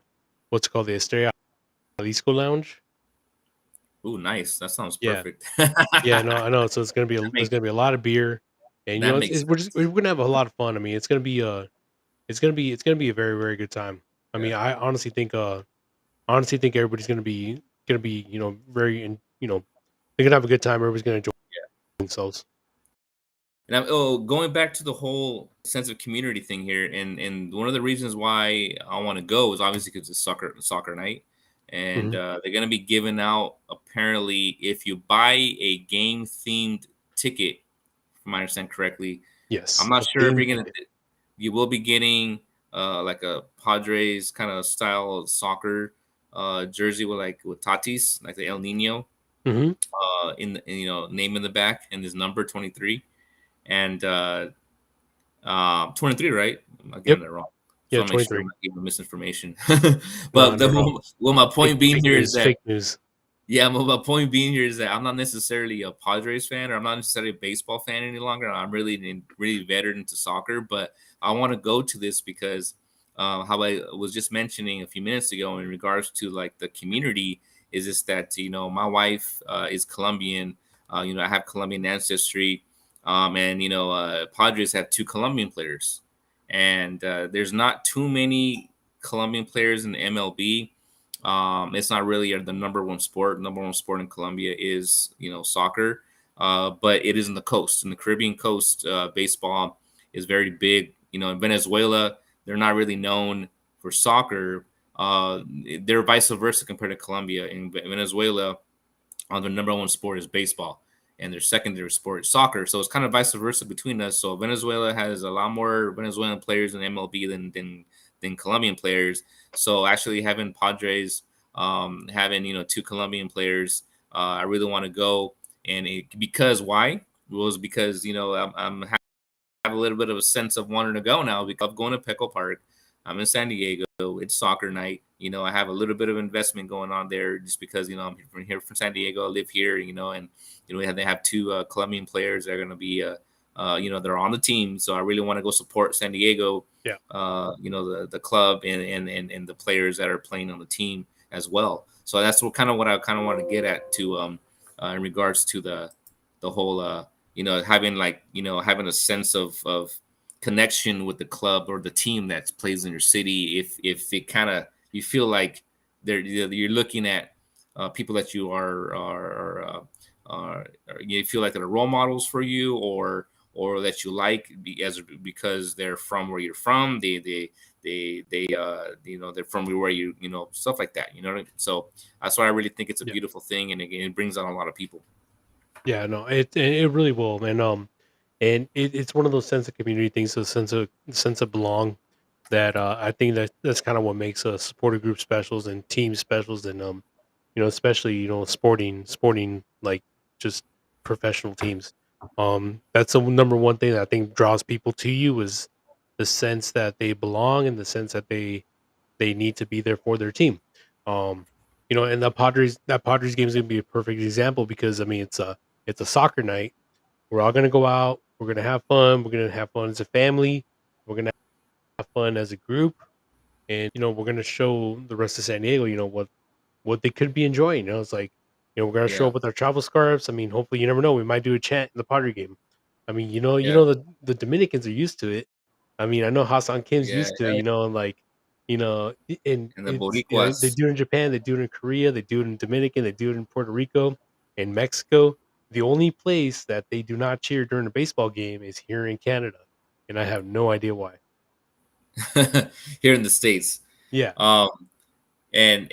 what's it called, the Estrella Jalisco Lounge. Ooh, nice. That sounds Yeah, perfect. yeah, no, I know. So it's gonna be That there's makes gonna be a lot of beer, and that it's makes we're sense. gonna have a lot of fun. I mean, it's gonna be a very, very good time. I Yeah. mean, I honestly think everybody's gonna be, very, they're gonna have a good time. Everybody's gonna enjoy themselves. And going back to the whole sense of community thing here, and one of the reasons why I want to go is obviously because it's soccer night, and Mhm. they're gonna be giving out, apparently, if you buy a game themed ticket, if I understand correctly. I'm Yes, not a sure if theme you're gonna ticket. you will be getting like a Padres kind of style soccer jersey with Tatis, like the El Nino Hmm. name in the back and his number 23 and 23, right? I'm Yep. getting it wrong. So Yeah. I'll make sure I'm 23. not giving misinformation. No, But not at all. my Fake, point being fake here is news. that Fake news. yeah, well, my point being here is that I'm not necessarily a Padres fan, or I'm not necessarily a baseball fan any longer. I'm really veteran into soccer, but I want to go to this because how I was just mentioning a few minutes ago in regards to like the community is just that my wife is Colombian. I have Colombian ancestry, and Padres have two Colombian players, and there's not too many Colombian players in the MLB. It's not really the number one sport. Number one sport in Colombia is soccer, but it is in the coast, in the Caribbean coast. Baseball is very big. In Venezuela, they're not really known for soccer. They're vice versa compared to Colombia. In Venezuela, their number one sport is baseball, and their secondary sport is soccer. So it's kind of vice versa between us. So Venezuela has a lot more Venezuelan players in MLB than Colombian players. So actually having Padres, having two Colombian players, I really want to go. And because why? Was because I'm have a little bit of a sense of wanting to go now because of going to Pickle Park. I'm in San Diego. It's soccer night. I have a little bit of investment going on there just because I'm here from San Diego. I live here. And they have two Colombian players that are going to be they're on the team. So I really want to go support San Diego. Yeah. The club and the players that are playing on the team as well. So that's what I kind of want to get at to in regards to the whole having having a sense of connection with the club or the team that plays in your city. If it kind of you feel like you're looking at people that you you feel like they're role models for you, or that you like because they're from where you're from. They're from where stuff like that. What I mean? So that's why I really think it's a Yeah. beautiful thing, and again, it brings on a lot of people. Yeah, no, it really will, and it's one of those sense of community things, a sense of belong that I think that's kind of what makes supporter group specials and team specials, and especially sporting like just professional teams. That's the number one thing that I think draws people to you is the sense that they belong and the sense that they need to be there for their team. Um, and that Padres game is gonna be a perfect example because I mean it's a soccer night. We're all gonna go out. We're gonna have fun. We're gonna have fun as a family. We're gonna have fun as a group, and we're gonna show the rest of San Diego, what they could be enjoying. It's like, we're gonna show Yeah, up with our travel scarves. I mean, hopefully, you never know. We might do a chant in the Padre game. I mean, yeah, the Dominicans are used to it. I mean, I know Hassan Kim's yeah. used to it, and like, and And the it's they Boricuas. do it in Japan, they do it in Korea, they do it in Dominican, they do it in Puerto Rico, in Mexico. The only place that they do not cheer during a baseball game is here in Canada, and I have no idea why. Here in the states. Yeah. Um, and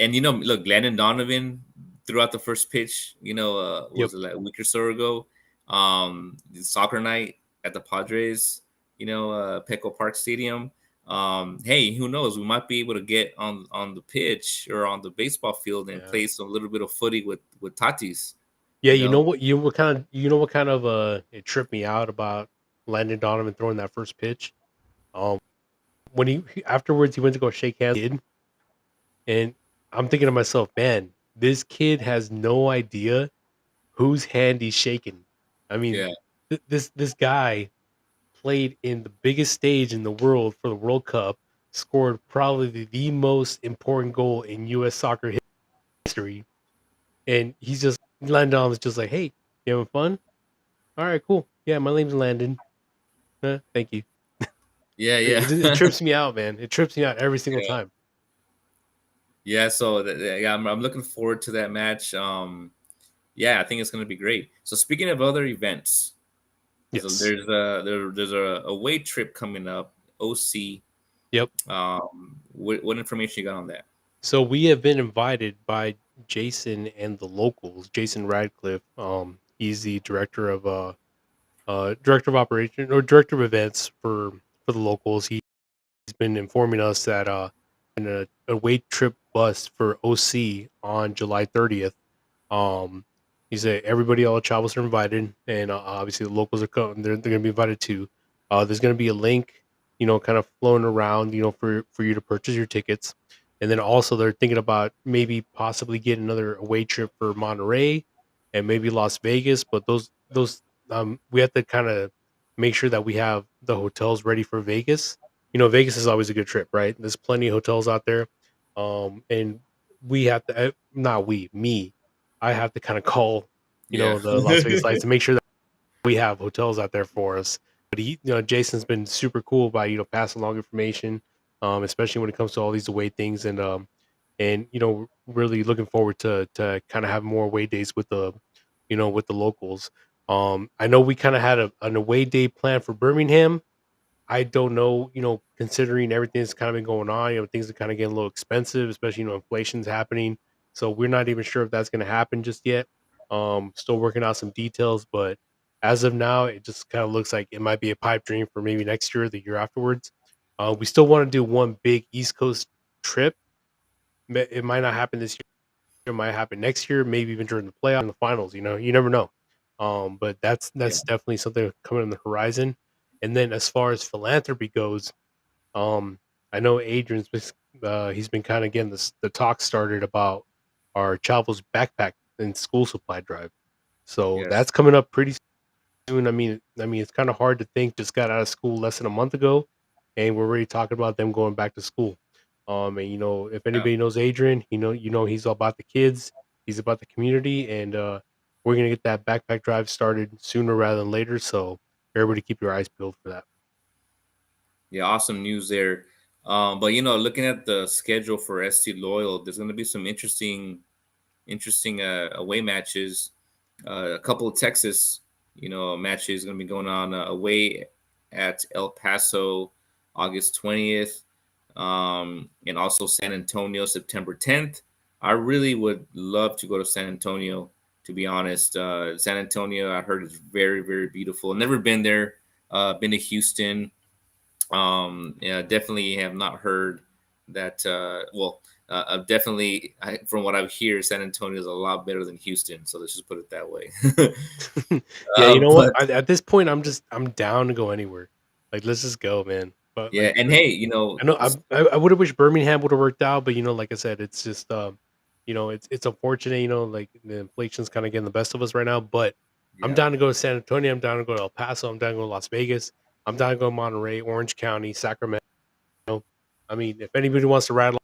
look, Landon Donovan throughout the first pitch, Yep. was it like a week or so ago? The soccer night at the Padres, Petco Park Stadium. Hey, who knows? We might be able to get on the pitch or on the baseball field and Yeah. play some little bit of footy with Tatis. Yeah, You know, what kind of it tripped me out about Landon Donovan throwing that first pitch. Um when afterwards he went to go shake hands with the kid, and I'm thinking to myself, man, this kid has no idea whose hand he's shaking. I mean, yeah, this guy played in the biggest stage in the world for the World Cup, scored probably the most important goal in US soccer history, and he's just Landon was just like, "Hey, you having fun? All right, cool. Yeah, my name's Landon. Thank you." yeah, It yeah. trips me out, man. It trips me out every single Yeah. time. Yeah, so yeah, I'm looking forward to that match. Yeah, I think it's going to be great. So speaking of other events, Yes. there's a away trip coming up. OC. Yep. What information you got on that? So we have been invited by Jason and the locals. Jason Radcliffe. He's the director of operation or director of events for the locals. He's been informing us that in a away trip bus for OC on July 30th. Um, he said everybody, all the Chavos are invited, and obviously the locals are coming. They're going to be invited too. There's going to be a link, kind of flowing around, for you to purchase your tickets, and then also they're thinking about maybe possibly getting another away trip for Monterey and maybe Las Vegas. But those we have to kind of make sure that we have the hotels ready for Vegas. Vegas is always a good trip, right? There's plenty of hotels out there, and we have to not we me I have to kind of call, Yeah. the Las Vegas Lights to make sure that we have hotels out there for us. But Jason's been super cool by passing along information, especially when it comes to all these away things, and really looking forward to kind of have more away days with the locals. I know we kind of had an away day plan for Birmingham. I don't know, considering everything that's kind of been going on, things are kind of getting a little expensive, especially, inflation's happening. So we're not even sure if that's going to happen just yet. Still working out some details, but as of now, it just kind of looks like it might be a pipe dream for maybe next year or the year afterwards. We still want to do one big East Coast trip. It might not happen this year. It might happen next year, maybe even during the playoff and the finals. You never know. But that's Yeah. that's definitely something coming on the horizon. And then as far as philanthropy goes, um, I know he's been kind of getting the talk started about our Chavos backpack and school supply drive. So Yes. that's coming up pretty soon. I mean, it's kind of hard to think. Just got out of school less than a month ago, and we're already talking about them going back to school. And if Yeah. anybody knows Adrian, he's all about the kids. He's about the community, and we're gonna get that backpack drive started sooner rather than later. So everybody, keep your eyes peeled for that. Yeah. Awesome news there. But looking at the schedule for ST Loyal, there's going to be some interesting away matches. A couple of Texas, matches going to be going on away at El Paso, August 20th, and also San Antonio, September 10th. I really would love to go to San Antonio. To be honest, San Antonio, I heard is very, very beautiful. Never been there. Been to Houston. Yeah, definitely have not heard that. Well, definitely from what I hear, San Antonio is a lot better than Houston. So let's just put it that way. Yeah, you know what? But At this point, I'm down to go anywhere. Like, let's just go, man. But yeah, and hey, I know I would have wished Birmingham would have worked out, but like I said, it's just it's unfortunate. Like the inflation's kind of getting the best of us right now. But I'm yeah, down to go to San Antonio. I'm down to go to El Paso. I'm down to go to Las Vegas. I'm down to go to Monterey, Orange County, Sacramento. I mean, if anybody wants to ride,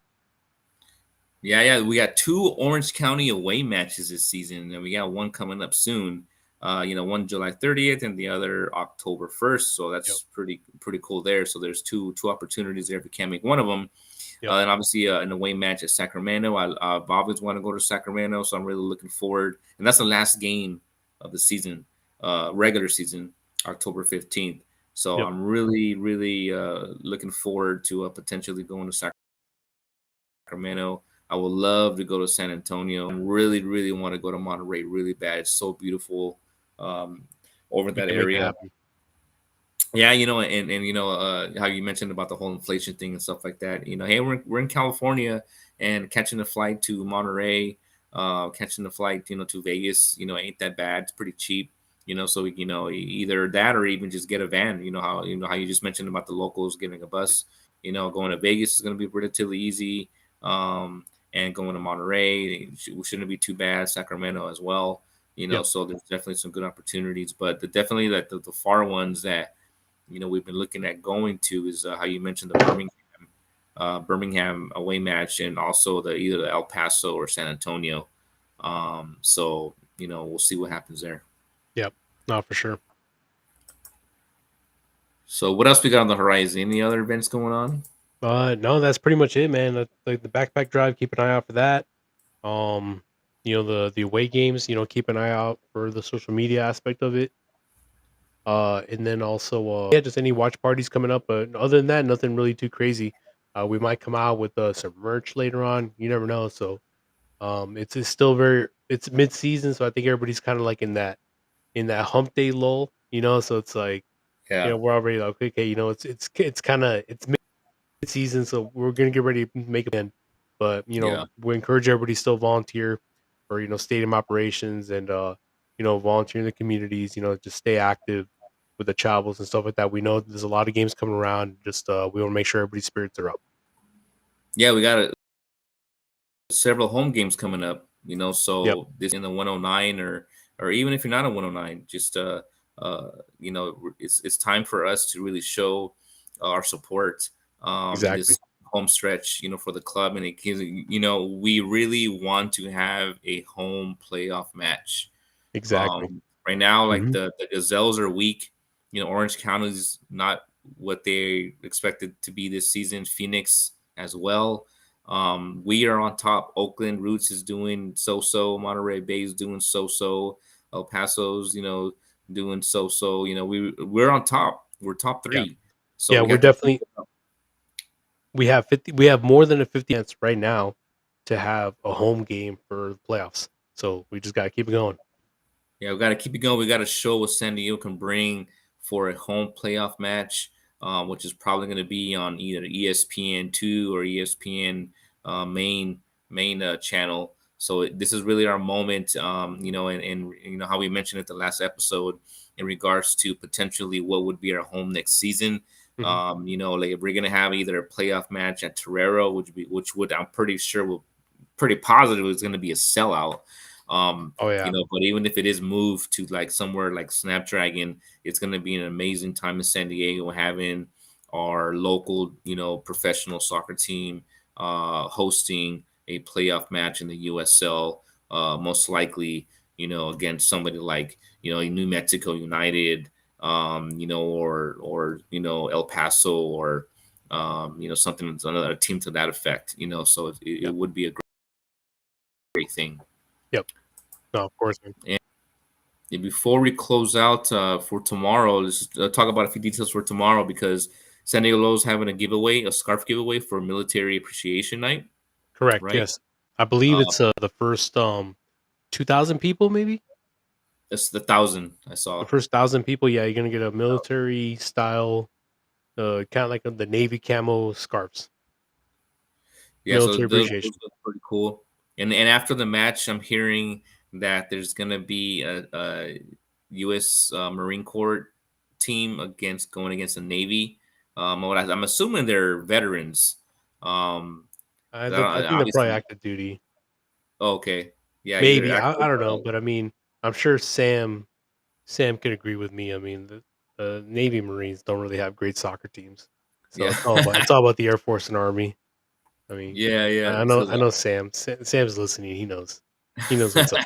yeah. We got two Orange County away matches this season, and we got one coming up soon. One July 30th and the other October 1st. So yep, that's pretty cool there. So there's two opportunities there if you can't make one of them. yep, And obviously an away match at Sacramento. I've always want to go to Sacramento, so I'm really looking forward. And that's the last game of the season, regular season, October 15th. So yep, I'm really, really looking forward to potentially going to Sacramento. I would love to go to San Antonio. I really, really want to go to Monterey really bad. It's so beautiful um, over we that can make it area. happen. Yeah, and how you mentioned about the whole inflation thing and stuff like that. Hey, we're in California, and catching a flight to Monterey, catching a flight, to Vegas, ain't that bad. It's pretty cheap, so either that or even just get a van. How you just mentioned about the locals getting a bus. Going to Vegas is going to be relatively easy, and going to Monterey shouldn't be too bad. Sacramento as well. Yep, So there's definitely some good opportunities, but definitely that the far ones that we've been looking at going to is how you mentioned the Birmingham away match, and also either the El Paso or San Antonio. So we'll see what happens there. yep, not for sure. So what else we got on the horizon? Any other events going on? No, that's pretty much it, man. Like the backpack drive, keep an eye out for that. Um, the away games, keep an eye out for the social media aspect of it. And then also, yeah, just any watch parties coming up. But other than that, nothing really too crazy. We might come out with some merch later on. You never know. So, it's still it's mid season, so I think everybody's kind of like in that hump day lull. So it's like Yeah. we're already like, okay, it's kind of it's mid season, so we're gonna get ready to make a plan. But Yeah. we encourage everybody to still volunteer for stadium operations and volunteer in the communities. Just stay active with the Chavos and stuff like that. We know there's a lot of games coming around. Just we want to make sure everybody's spirits are up. Yeah, we got several home games coming up, Yep, so this in the 109, or even if you're not a 109, just it's time for us to really show our support in exactly, this home stretch, for the club, and it gives, we really want to have a home playoff match. exactly. Right now, like Hmm. the Gazelles are weak. Orange County is not what they expected to be this season. Phoenix as well. We are on top. Oakland Roots is doing so. Monterey Bay is doing so. El Paso's, doing so. We're on top. We're top Yeah, three. So yeah, we we're got to keep definitely it up. we have 50. We have more than a 50 chance right now to have a home game for the playoffs. So we just got to keep it going. Yeah, we got to keep it going. We got to show what San Diego can bring for a home playoff match, which is probably going to be on either ESPN2 or ESPN main channel. So this is really our moment, and how we mentioned it the last episode in regards to potentially what would be our home next season. Hmm. Like if we're going to have either a playoff match at Torero, which I'm pretty sure will, pretty positive is going to be a sellout. Oh yeah, But even if it is moved to like somewhere like Snapdragon, it's going to be an amazing time in San Diego having our local, professional soccer team hosting a playoff match in the USL, most likely, against somebody like, New Mexico United, or El Paso, or something, another team to that effect. So it yep, would be a great thing. yep. No, of course, man. And before we close out for tomorrow, let's talk about a few details for tomorrow, because San Diego Low is having a giveaway, a scarf giveaway for Military Appreciation Night, Correct. right? Yes, I believe Uh, it's the first 2,000 people, maybe that's the 1,000 I the saw. first 1,000 people. Yeah, you're gonna get a military style, kind of like the Navy camo scarves. Yeah, so Military those appreciation. look pretty cool. And after the match, I'm hearing that there's gonna be a U.S. Marine Corps team going against the Navy. I'm assuming they're veterans. Um, 'Cause I think they're probably obviously, active duty. oh, okay, yeah, either Maybe active. I don't know, but I mean, I'm sure Sam could agree with me. I mean, the Navy Marines don't really have great soccer teams, so Yeah. it's all about the Air Force and Army. I mean, Yeah, yeah. I know So I know Sam's listening. He knows what's up.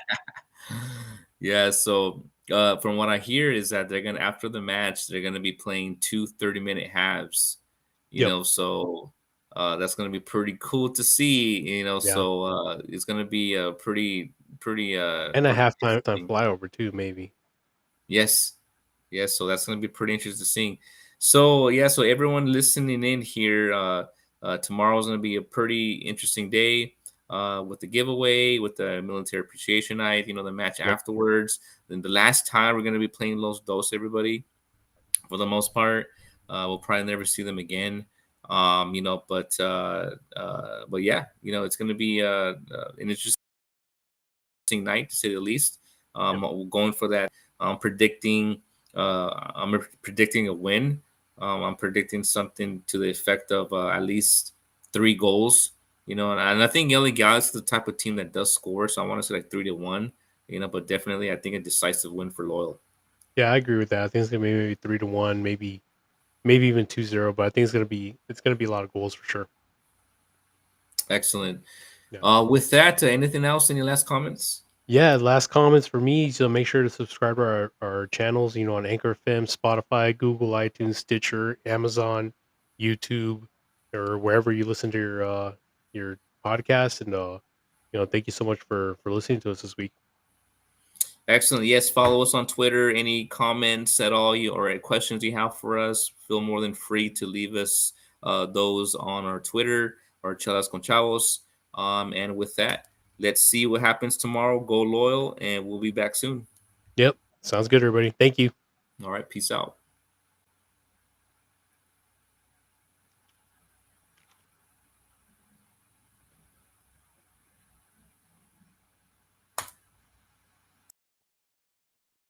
yeah, so from what I hear is that they're gonna, after the match, they're gonna be playing two 30-minute halves, Yep. so that's gonna be pretty cool to see, Yeah. so it's gonna be a And a pretty halftime interesting. flyover too, maybe. Yes. Yes, so that's going to be pretty interesting to see. So, yeah, so everyone listening in here, tomorrow's going to be a pretty interesting day with the giveaway, with the Military Appreciation Night, the match Yep. afterwards. Then the last time we're going to be playing Los Dos, everybody, for the most part. We'll probably never see them again. But yeah, it's going to be an interesting night to say the least. Yep. Going for that. Predicting. I'm predicting a win. I'm predicting something to the effect of at least 3 goals. And I think LA Galaxy is the type of team that does score, so I want to say like 3-1. But definitely I think a decisive win for Loyal. Yeah, I agree with that. I think it's gonna be maybe 3-1, maybe even 2-0. But I think it's gonna be a lot of goals for sure. Excellent. Yeah. With that, anything else? Any last comments? Yeah, last comments for me. So make sure to subscribe to our channels, on Anchor FM, Spotify, Google, iTunes, Stitcher, Amazon, YouTube, or wherever you listen to your podcast. And thank you so much for listening to us this week. Excellent. Yes, follow us on Twitter. Any comments at all or questions you have for us, feel more than free to leave us those on our Twitter or Chelas con Chavos. And with that, let's see what happens tomorrow. Go Loyal, and we'll be back soon. Yep. Sounds good, everybody. Thank you. All right. Peace out.